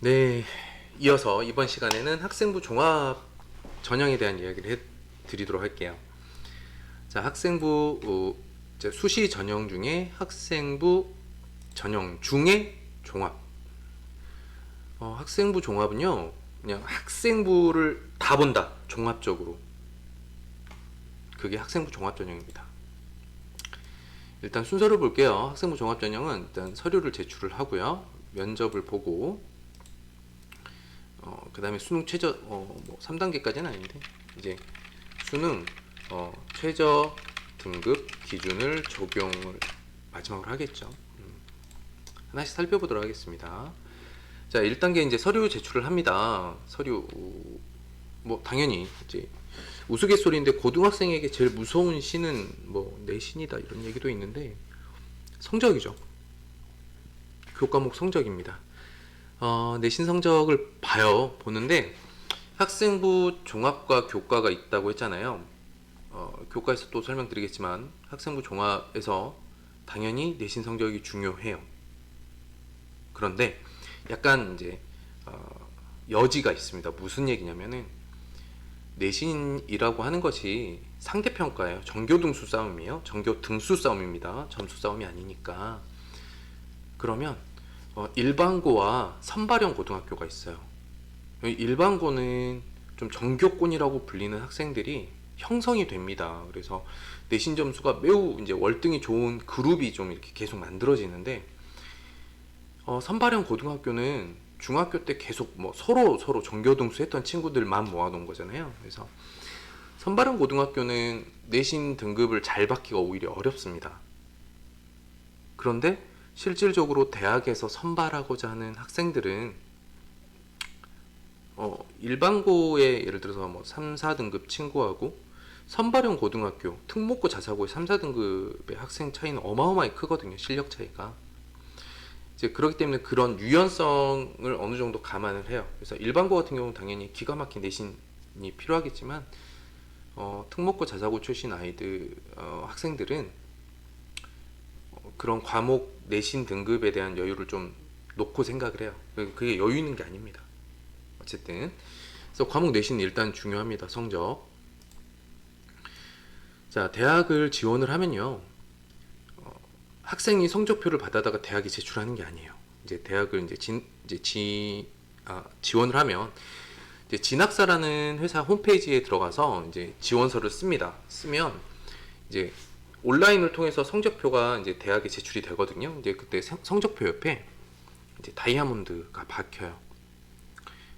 네, 이어서 이번 시간에는 학생부 종합 전형에 대한 이야기를 해드리도록 할게요. 자, 학생부 이제 수시 전형 중에 학생부 전형 중에 종합. 학생부 종합은요, 그냥 학생부를 다 본다, 종합적으로. 그게 학생부 종합 전형입니다. 일단 순서를 볼게요. 학생부 종합 전형은 일단 서류를 제출을 하고요, 면접을 보고, 그 다음에 수능 최저, 뭐 3단계까지는 아닌데, 이제 수능 최저 등급 기준을 적용을 마지막으로 하겠죠. 하나씩 살펴보도록 하겠습니다. 자, 1단계 이제 서류 제출을 합니다. 서류, 뭐 당연히 이제 우스갯소리인데 고등학생에게 제일 무서운 시는 뭐 내신이다 이런 얘기도 있는데, 성적이죠. 교과목 성적입니다. 내신 성적을 보는데, 학생부 종합과 교과가 있다고 했잖아요. 교과에서 또 설명드리겠지만 학생부 종합에서 당연히 내신 성적이 중요해요. 그런데 약간 이제 여지가 있습니다. 무슨 얘기냐면은, 내신이라고 하는 것이 상대평가예요. 전교 등수 싸움이에요. 전교 등수 싸움입니다. 점수 싸움이 아니니까. 그러면 일반고와 선발형 고등학교가 있어요. 일반고는 좀 정교권이라고 불리는 학생들이 형성이 됩니다. 그래서 내신 점수가 매우 이제 월등히 좋은 그룹이 좀 이렇게 계속 만들어지는데, 선발형 고등학교는 중학교 때 계속 뭐 서로 정교 등수 했던 친구들만 모아놓은 거잖아요. 그래서 선발형 고등학교는 내신 등급을 잘 받기가 오히려 어렵습니다. 그런데 실질적으로 대학에서 선발하고자 하는 학생들은 일반고에 예를 들어서 뭐 3, 4등급 친구하고 선발형 고등학교, 특목고 자사고의 3, 4등급의 학생 차이는 어마어마하게 크거든요. 실력 차이가. 이제 그렇기 때문에 그런 유연성을 어느 정도 감안을 해요. 그래서 일반고 같은 경우는 당연히 기가 막힌 내신이 필요하겠지만, 특목고 자사고 출신 아이들, 학생들은 그런 과목 내신 등급에 대한 여유를 좀 놓고 생각을 해요. 그게 여유 있는 게 아닙니다. 어쨌든 그래서 과목 내신 일단 중요합니다. 성적. 자, 대학을 지원을 하면요, 학생이 성적표를 받아다가 대학에 제출하는 게 아니에요. 이제 대학을 지원을 하면 이제 진학사라는 회사 홈페이지에 들어가서 이제 지원서를 씁니다. 쓰면 이제 온라인을 통해서 성적표가 이제 대학에 제출이 되거든요. 이제 그때 성적표 옆에 이제 다이아몬드가 박혀요.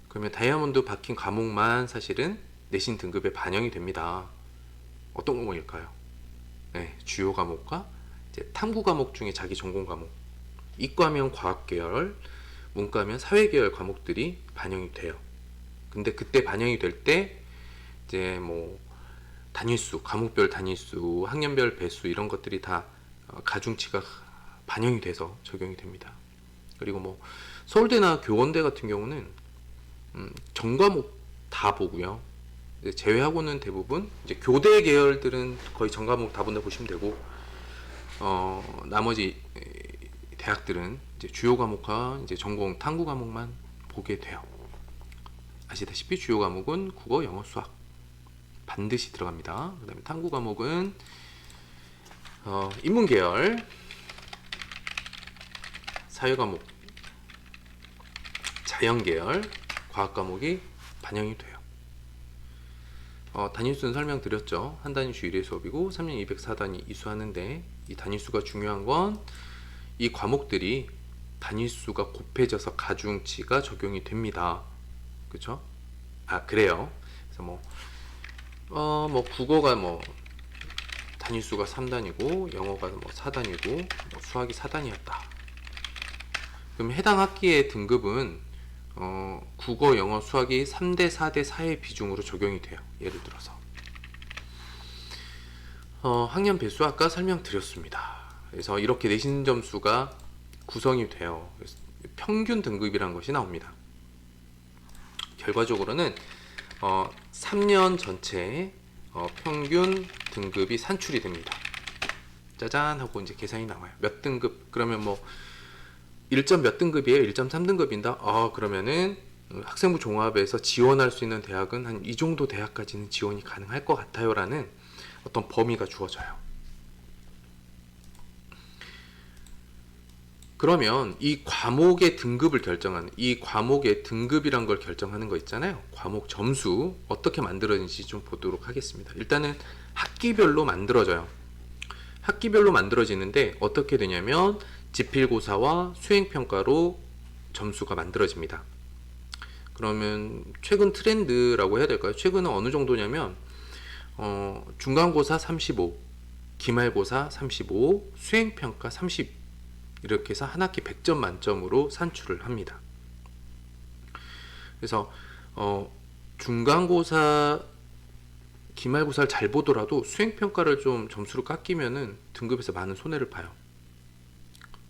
그러면 다이아몬드 박힌 과목만 사실은 내신 등급에 반영이 됩니다. 어떤 과목일까요? 네, 주요 과목과 이제 탐구 과목 중에 자기 전공 과목, 이과면 과학 계열, 문과면 사회 계열 과목들이 반영이 돼요. 근데 그때 반영이 될 때 이제 뭐 단위수, 과목별 단위수, 학년별 배수 이런 것들이 다 가중치가 반영이 돼서 적용이 됩니다. 그리고 뭐 서울대나 교원대 같은 경우는 전 과목 다 보고요. 제외하고는 대부분 이제 교대 계열들은 거의 전 과목 다 본다 보시면 되고, 나머지 대학들은 이제 주요 과목과 이제 전공 탐구 과목만 보게 돼요. 아시다시피 주요 과목은 국어, 영어, 수학 반드시 들어갑니다. 그 다음에 탐구 과목은 인문 계열, 사회 과목, 자연 계열, 과학 과목이 반영이 돼요. 단위수는 설명드렸죠. 한 단위수 1회 수업이고 3년 204단위 이수하는데, 이 단위수가 중요한 건 이 과목들이 단위수가 곱해져서 가중치가 적용이 됩니다. 그쵸? 그래요. 그래서 뭐 국어가 뭐 단위수가 3단이고 영어가 뭐 4단이고 뭐 수학이 4단이었다. 그럼 해당 학기의 등급은 국어, 영어, 수학이 3대 4대 4의 비중으로 적용이 돼요. 예를 들어서 학년 배수 아까 설명드렸습니다. 그래서 이렇게 내신 점수가 구성이 돼요. 그래서 평균 등급이란 것이 나옵니다. 결과적으로는 3년 전체 평균 등급이 산출이 됩니다. 짜잔 하고 이제 계산이 나와요. 몇 등급, 그러면 뭐 1점 몇 등급이에요? 1.3등급인다? 그러면은 학생부 종합에서 지원할 수 있는 대학은 한 이 정도 대학까지는 지원이 가능할 것 같아요 라는 어떤 범위가 주어져요. 그러면 이 과목의 등급을 결정하는, 이 과목의 등급이란 걸 결정하는 거 있잖아요. 과목 점수 어떻게 만들어지는지 좀 보도록 하겠습니다. 일단은 학기별로 만들어져요. 학기별로 만들어지는데 어떻게 되냐면 지필고사와 수행평가로 점수가 만들어집니다. 그러면 최근 트렌드라고 해야 될까요? 최근은 어느 정도냐면 중간고사 35, 기말고사 35, 수행평가 30 이렇게 해서 한 학기 100점 만점으로 산출을 합니다. 그래서 중간고사, 기말고사를 잘 보더라도 수행평가를 좀 점수를 깎이면은 등급에서 많은 손해를 봐요.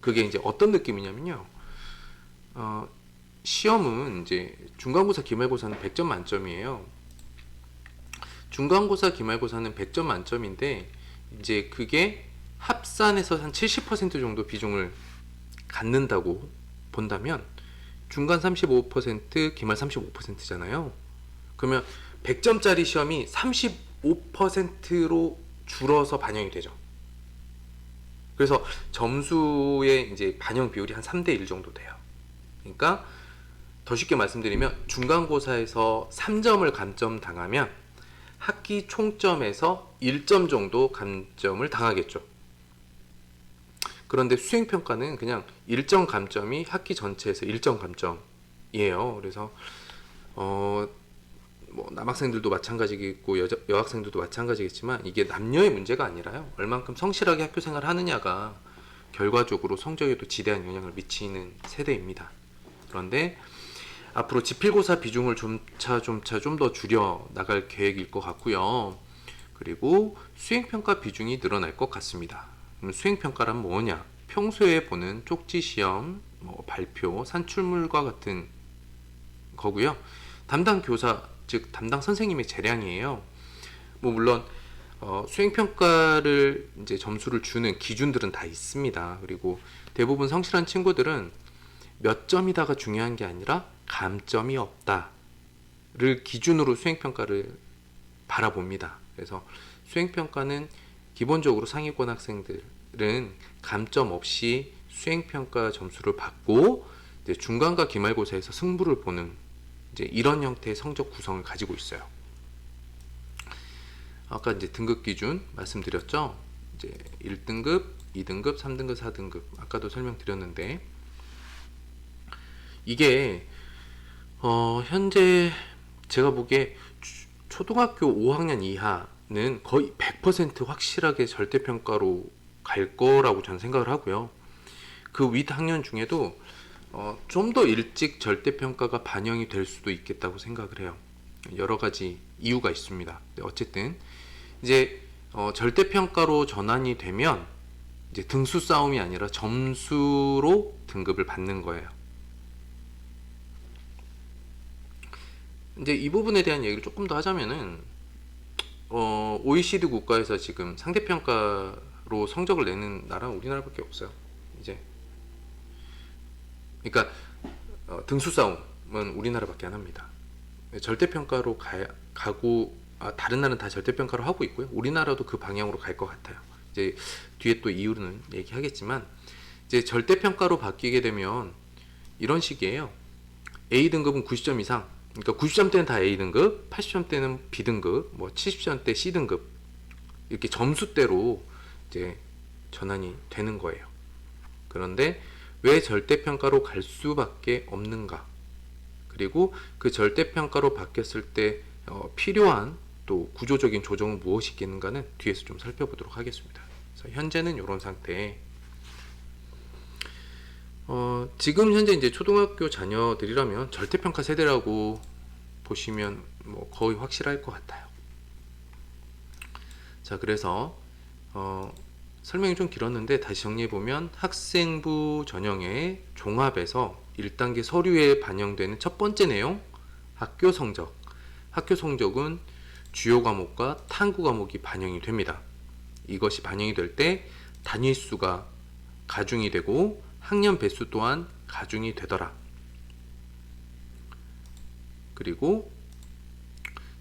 그게 이제 어떤 느낌이냐면요. 시험은 이제 중간고사, 기말고사는 100점 만점이에요. 중간고사, 기말고사는 100점 만점인데 이제 그게 합산해서 한 70% 정도 비중을 갖는다고 본다면 중간 35%, 기말 35%잖아요. 그러면 100점짜리 시험이 35%로 줄어서 반영이 되죠. 그래서 점수의 이제 반영 비율이 한 3대 1 정도 돼요. 그러니까 더 쉽게 말씀드리면 중간고사에서 3점을 감점 당하면 학기 총점에서 1점 정도 감점을 당하겠죠. 그런데 수행평가는 그냥 1점 감점이 학기 전체에서 1점 감점이에요. 그래서 뭐 남학생들도 마찬가지겠고 여학생들도 마찬가지겠지만 이게 남녀의 문제가 아니라요. 얼만큼 성실하게 학교 생활을 하느냐가 결과적으로 성적에도 지대한 영향을 미치는 세대입니다. 그런데 앞으로 지필고사 비중을 점차 좀 더 줄여 나갈 계획일 것 같고요. 그리고 수행평가 비중이 늘어날 것 같습니다. 그럼 수행평가란 뭐냐? 평소에 보는 쪽지시험, 발표, 산출물과 같은 거고요. 담당 교사, 즉 담당 선생님의 재량이에요. 물론 수행평가를 이제 점수를 주는 기준들은 다 있습니다. 그리고 대부분 성실한 친구들은 몇 점이다가 중요한 게 아니라 감점이 없다를 기준으로 수행평가를 바라봅니다. 그래서 수행평가는 기본적으로 상위권 학생들은 감점 없이 수행평가 점수를 받고 이제 중간과 기말고사에서 승부를 보는 이제 이런 형태의 성적 구성을 가지고 있어요. 아까 이제 등급 기준 말씀드렸죠. 이제 1등급, 2등급, 3등급, 4등급 아까도 설명드렸는데 이게 현재 제가 보기에 초등학교 5학년 이하는 거의 100% 확실하게 절대평가로 갈 거라고 저는 생각을 하고요. 그 윗 학년 중에도 좀 더 일찍 절대평가가 반영이 될 수도 있겠다고 생각을 해요. 여러 가지 이유가 있습니다. 어쨌든 이제 절대평가로 전환이 되면 이제 등수 싸움이 아니라 점수로 등급을 받는 거예요. 이제 이 부분에 대한 얘기를 조금 더 하자면은 OECD 국가에서 지금 상대평가로 성적을 내는 나라는 우리나라밖에 없어요. 이제 그러니까 등수 싸움은 우리나라밖에 안 합니다. 절대평가로 가고 다른 나라는 다 절대평가로 하고 있고요. 우리나라도 그 방향으로 갈 것 같아요. 이제 뒤에 또 이유는 얘기하겠지만 이제 절대평가로 바뀌게 되면 이런 식이에요. A등급은 90점 이상, 그러니까 90점대는 다 A등급, 80점대는 B등급, 70점대 C등급 이렇게 점수대로 이제 전환이 되는 거예요. 그런데 왜 절대평가로 갈 수밖에 없는가? 그리고 그 절대평가로 바뀌었을 때 필요한 또 구조적인 조정은 무엇이 있겠는가는 뒤에서 좀 살펴보도록 하겠습니다. 그래서 현재는 이런 상태. 지금 현재 이제 초등학교 자녀들이라면 절대평가 세대라고 보시면 거의 확실할 것 같아요. 자, 그래서 설명이 좀 길었는데 다시 정리해보면 학생부 전형의 종합에서 1단계 서류에 반영되는 첫 번째 내용, 학교 성적. 학교 성적은 주요 과목과 탐구 과목이 반영이 됩니다. 이것이 반영이 될 때 단위수가 가중이 되고 학년 배수 또한 가중이 되더라. 그리고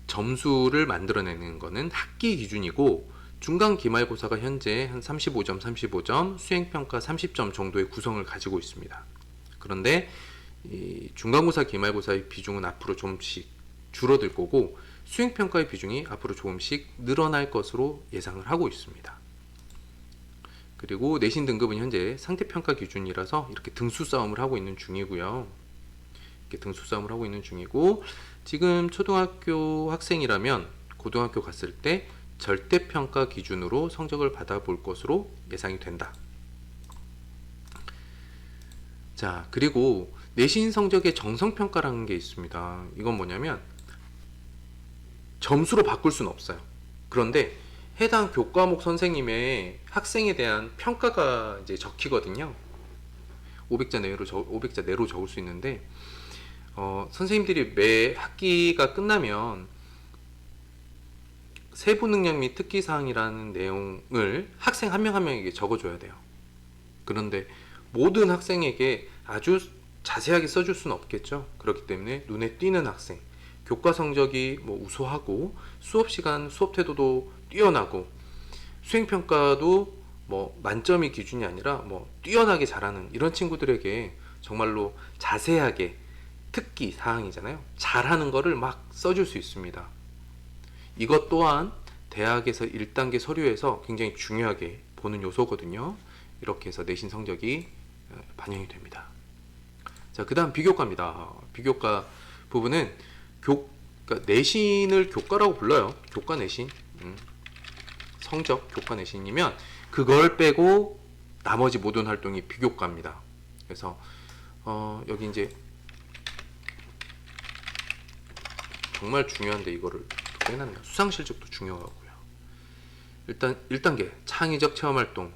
점수를 만들어내는 거는 학기 기준이고, 중간 기말고사가 현재 한 35점, 35점, 수행평가 30점 정도의 구성을 가지고 있습니다. 그런데 이 중간고사, 기말고사의 비중은 앞으로 조금씩 줄어들 거고, 수행평가의 비중이 앞으로 조금씩 늘어날 것으로 예상을 하고 있습니다. 그리고 내신 등급은 현재 상대평가 기준이라서 이렇게 등수 싸움을 하고 있는 중이고요. 이렇게 등수 싸움을 하고 있는 중이고, 지금 초등학교 학생이라면 고등학교 갔을 때 절대평가 기준으로 성적을 받아볼 것으로 예상이 된다. 자, 그리고 내신 성적의 정성평가라는 게 있습니다. 이건 뭐냐면 점수로 바꿀 수는 없어요. 그런데 해당 교과목 선생님의 학생에 대한 평가가 이제 적히거든요. 500자 내로 적을 수 있는데, 선생님들이 매 학기가 끝나면 세부 능력 및 특기 사항이라는 내용을 학생 한 명 한 명에게 적어줘야 돼요. 그런데 모든 학생에게 아주 자세하게 써줄 수는 없겠죠. 그렇기 때문에 눈에 띄는 학생, 교과 성적이 뭐 우수하고 수업 시간, 수업 태도도 뛰어나고 수행평가도 뭐 만점이 기준이 아니라 뭐 뛰어나게 잘하는 이런 친구들에게 정말로 자세하게, 특기 사항이잖아요, 잘하는 거를 막 써줄 수 있습니다. 이것 또한 대학에서 1단계 서류에서 굉장히 중요하게 보는 요소거든요. 이렇게 해서 내신 성적이 반영이 됩니다. 자, 그 다음 비교과입니다. 비교과 부분은 그러니까 내신을 교과라고 불러요. 교과 내신. 성적 교과 내신이면 그걸 빼고 나머지 모든 활동이 비교과입니다. 그래서 여기 이제 정말 중요한데 이거를 빼놨네요. 수상실적도 중요하고요. 일단 1단계 창의적 체험활동,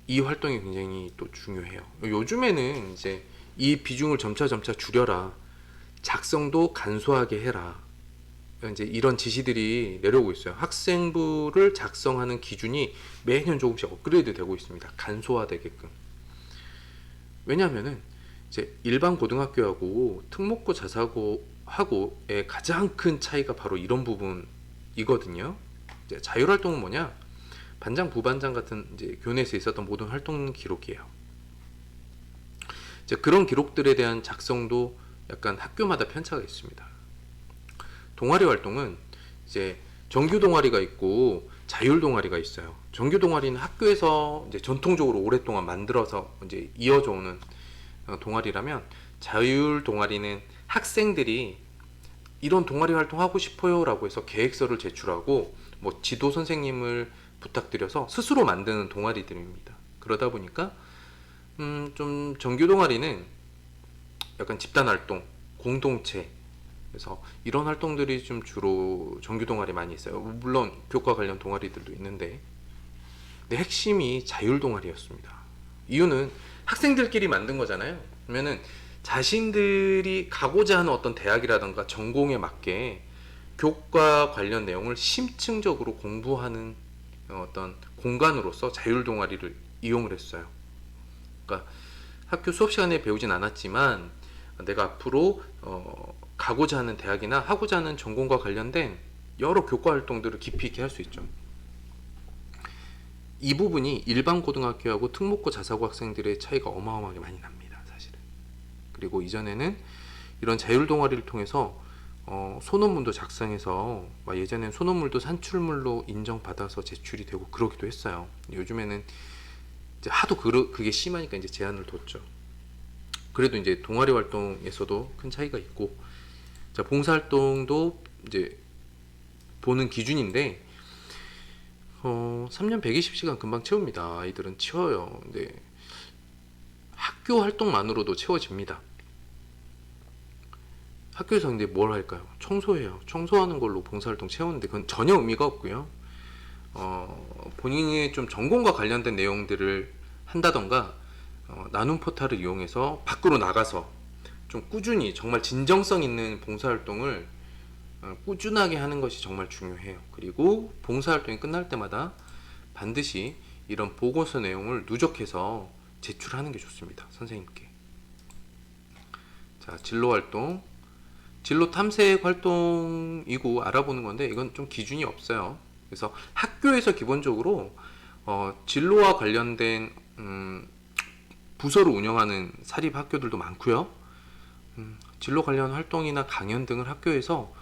이 활동이 굉장히 또 중요해요. 요즘에는 이제 이 비중을 점차 줄여라, 작성도 간소하게 해라, 이제 이런 지시들이 내려오고 있어요. 학생부를 작성하는 기준이 매년 조금씩 업그레이드 되고 있습니다. 간소화되게끔. 왜냐하면은 이제 일반 고등학교하고 특목고 자사고하고의 가장 큰 차이가 바로 이런 부분이거든요. 이제 자율활동은 뭐냐? 반장, 부반장 같은 이제 교내에서 있었던 모든 활동 기록이에요. 이제 그런 기록들에 대한 작성도 약간 학교마다 편차가 있습니다. 동아리 활동은 이제 정규 동아리가 있고 자율 동아리가 있어요. 정규 동아리는 학교에서 이제 전통적으로 오랫동안 만들어서 이제 이어져 오는 동아리라면, 자율 동아리는 학생들이 이런 동아리 활동하고 싶어요라고 해서 계획서를 제출하고 뭐 지도 선생님을 부탁드려서 스스로 만드는 동아리들입니다. 그러다 보니까 좀 정규 동아리는 약간 집단 활동, 공동체, 그래서 이런 활동들이 좀 주로 정규 동아리 많이 있어요. 물론 교과 관련 동아리들도 있는데, 근데 핵심이 자율 동아리였습니다. 이유는 학생들끼리 만든 거잖아요. 그러면은 자신들이 가고자 하는 어떤 대학이라던가 전공에 맞게 교과 관련 내용을 심층적으로 공부하는 어떤 공간으로서 자율 동아리를 이용을 했어요. 그러니까 학교 수업 시간에 배우진 않았지만 내가 앞으로 가고자 하는 대학이나 하고자 하는 전공과 관련된 여러 교과 활동들을 깊이 있게 할 수 있죠. 이 부분이 일반 고등학교하고 특목고 자사고 학생들의 차이가 어마어마하게 많이 납니다, 사실은. 그리고 이전에는 이런 자율 동아리를 통해서 소논문도 작성해서, 예전엔 소논문도 산출물로 인정받아서 제출이 되고 그러기도 했어요. 요즘에는 이제 하도 그게 심하니까 이제 제한을 뒀죠. 그래도 이제 동아리 활동에서도 큰 차이가 있고, 자, 봉사활동도 이제 보는 기준인데 3년 120시간 금방 채웁니다. 아이들은 채워요. 근데 학교 활동만으로도 채워집니다. 학교에서 근데 뭘 할까요? 청소해요. 청소하는 걸로 봉사활동 채우는데 그건 전혀 의미가 없고요. 본인이 좀 전공과 관련된 내용들을 한다던가 나눔 포탈을 이용해서 밖으로 나가서 좀 꾸준히 정말 진정성 있는 봉사활동을 꾸준하게 하는 것이 정말 중요해요. 그리고 봉사활동이 끝날 때마다 반드시 이런 보고서 내용을 누적해서 제출하는 게 좋습니다. 선생님께. 자, 진로 활동. 진로 탐색 활동이고 알아보는 건데 이건 좀 기준이 없어요. 그래서 학교에서 기본적으로 진로와 관련된 부서를 운영하는 사립 학교들도 많고요. 진로 관련 활동이나 강연 등을 학교에서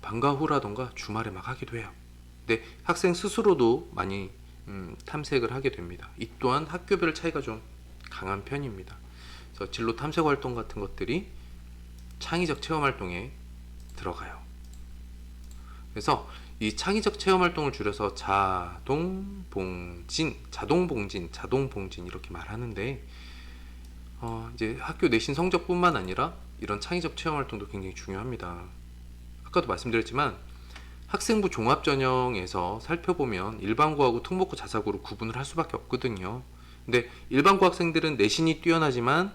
방과 후라던가 주말에 막 하기도 해요. 근데 학생 스스로도 많이 탐색을 하게 됩니다. 이 또한 학교별 차이가 좀 강한 편입니다. 그래서 진로 탐색 활동 같은 것들이 창의적 체험 활동에 들어가요. 그래서 이 창의적 체험 활동을 줄여서 자동봉진 이렇게 말하는데 이제 학교 내신 성적뿐만 아니라 이런 창의적 체험 활동도 굉장히 중요합니다. 아까도 말씀드렸지만 학생부 종합전형에서 살펴보면 일반고하고 특목고 자사고로 구분을 할 수밖에 없거든요. 근데 일반고 학생들은 내신이 뛰어나지만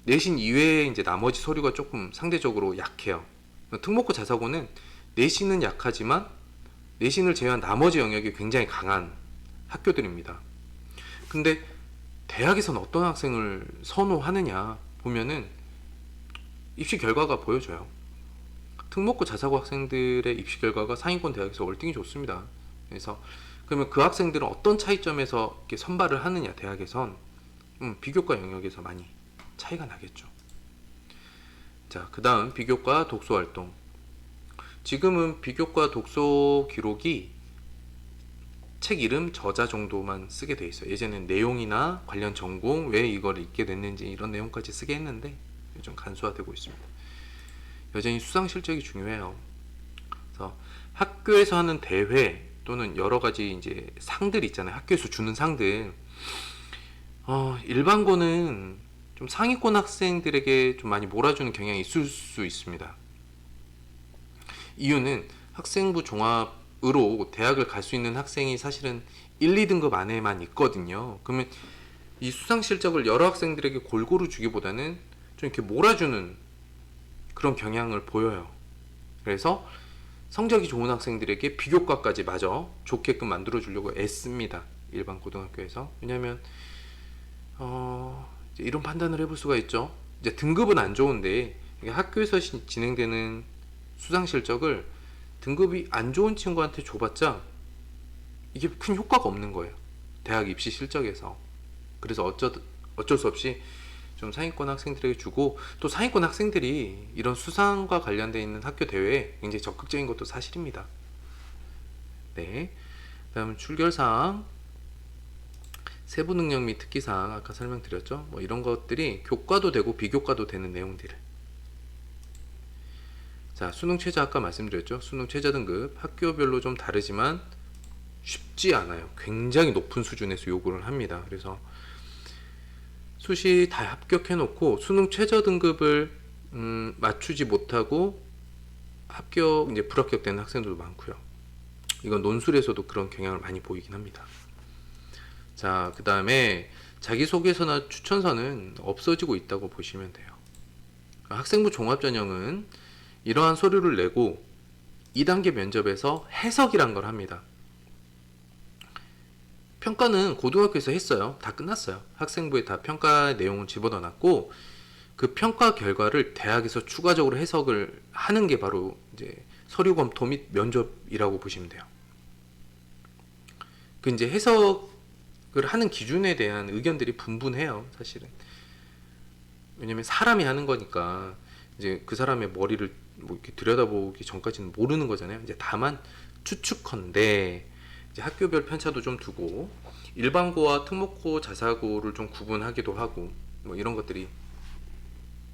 내신 이외에 이제 나머지 서류가 조금 상대적으로 약해요. 특목고 자사고는 내신은 약하지만 내신을 제외한 나머지 영역이 굉장히 강한 학교들입니다. 근데 대학에서는 어떤 학생을 선호하느냐 보면은 입시 결과가 보여줘요. 특목고 자사고 학생들의 입시 결과가 상위권 대학에서 월등히 좋습니다. 그래서 그러면 그 학생들은 어떤 차이점에서 이렇게 선발을 하느냐, 대학에선 비교과 영역에서 많이 차이가 나겠죠. 자, 그 다음 비교과 독서 활동. 지금은 비교과 독서 기록이 책 이름, 저자 정도만 쓰게 돼 있어요. 예전엔 내용이나 관련 전공, 왜 이걸 읽게 됐는지 이런 내용까지 쓰게 했는데 좀 간소화되고 있습니다. 여전히 수상 실적이 중요해요. 그래서 학교에서 하는 대회 또는 여러 가지 이제 상들 있잖아요. 학교에서 주는 상들. 일반고는 좀 상위권 학생들에게 좀 많이 몰아주는 경향이 있을 수 있습니다. 이유는 학생부 종합으로 대학을 갈 수 있는 학생이 사실은 1, 2등급 안에만 있거든요. 그러면 이 수상 실적을 여러 학생들에게 골고루 주기보다는 좀 이렇게 몰아주는 그런 경향을 보여요. 그래서 성적이 좋은 학생들에게 비교과까지 마저 좋게끔 만들어 주려고 애씁니다. 일반 고등학교에서. 왜냐하면 이런 판단을 해볼 수가 있죠. 이제 등급은 안 좋은데 학교에서 진행되는 수상 실적을 등급이 안 좋은 친구한테 줘봤자 이게 큰 효과가 없는 거예요. 대학 입시 실적에서. 그래서 어쩔 수 없이 좀 상위권 학생들에게 주고, 또 상위권 학생들이 이런 수상과 관련되어 있는 학교 대회에 굉장히 적극적인 것도 사실입니다. 네. 다음 출결사항, 세부 능력 및 특기사항 아까 설명드렸죠. 뭐 이런 것들이 교과도 되고 비교과도 되는 내용들을. 자, 수능 최저 아까 말씀드렸죠. 수능 최저 등급 학교별로 좀 다르지만 쉽지 않아요. 굉장히 높은 수준에서 요구를 합니다. 그래서 수시 다 합격해 놓고 수능 최저 등급을 맞추지 못하고 이제 불합격되는 학생들도 많고요. 이건 논술에서도 그런 경향을 많이 보이긴 합니다. 자, 그 다음에 자기소개서나 추천서는 없어지고 있다고 보시면 돼요. 학생부 종합전형은 이러한 서류를 내고 2단계 면접에서 해석이란 걸 합니다. 평가는 고등학교에서 했어요. 다 끝났어요. 학생부에 다 평가 내용을 집어넣어놨고, 그 평가 결과를 대학에서 추가적으로 해석을 하는 게 바로 이제 서류 검토 및 면접이라고 보시면 돼요. 그 이제 해석을 하는 기준에 대한 의견들이 분분해요, 사실은. 왜냐면 사람이 하는 거니까 이제 그 사람의 머리를 뭐 이렇게 들여다보기 전까지는 모르는 거잖아요. 이제 다만 추측컨대 이제 학교별 편차도 좀 두고 일반고와 특목고, 자사고를 좀 구분하기도 하고 뭐 이런 것들이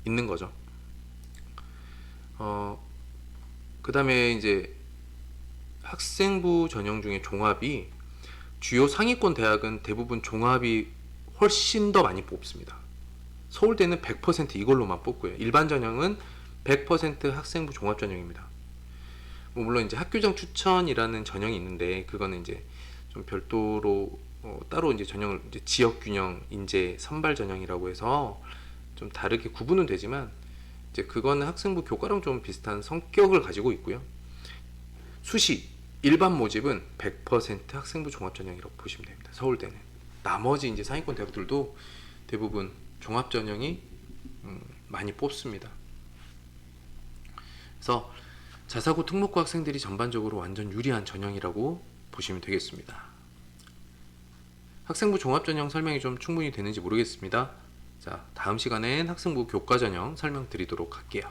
있는 거죠. 그 다음에 이제 학생부 전형 중에 종합이, 주요 상위권 대학은 대부분 종합이 훨씬 더 많이 뽑습니다. 서울대는 100% 이걸로만 뽑고요. 일반 전형은 100% 학생부 종합 전형입니다. 뭐 물론 이제 학교장 추천이라는 전형이 있는데 그거는 이제 좀 별도로 따로 이제 전형을 이제 지역 균형 인재 선발 전형이라고 해서 좀 다르게 구분은 되지만 이제 그거는 학생부 교과랑 좀 비슷한 성격을 가지고 있고요. 수시 일반 모집은 100% 학생부 종합전형이라고 보시면 됩니다. 서울대는. 나머지 이제 상위권 대학들도 대부분 종합전형이 많이 뽑습니다. 그래서 자사고 특목고 학생들이 전반적으로 완전 유리한 전형이라고 보시면 되겠습니다. 학생부 종합전형 설명이 좀 충분히 되는지 모르겠습니다. 자, 다음 시간엔 학생부 교과전형 설명드리도록 할게요.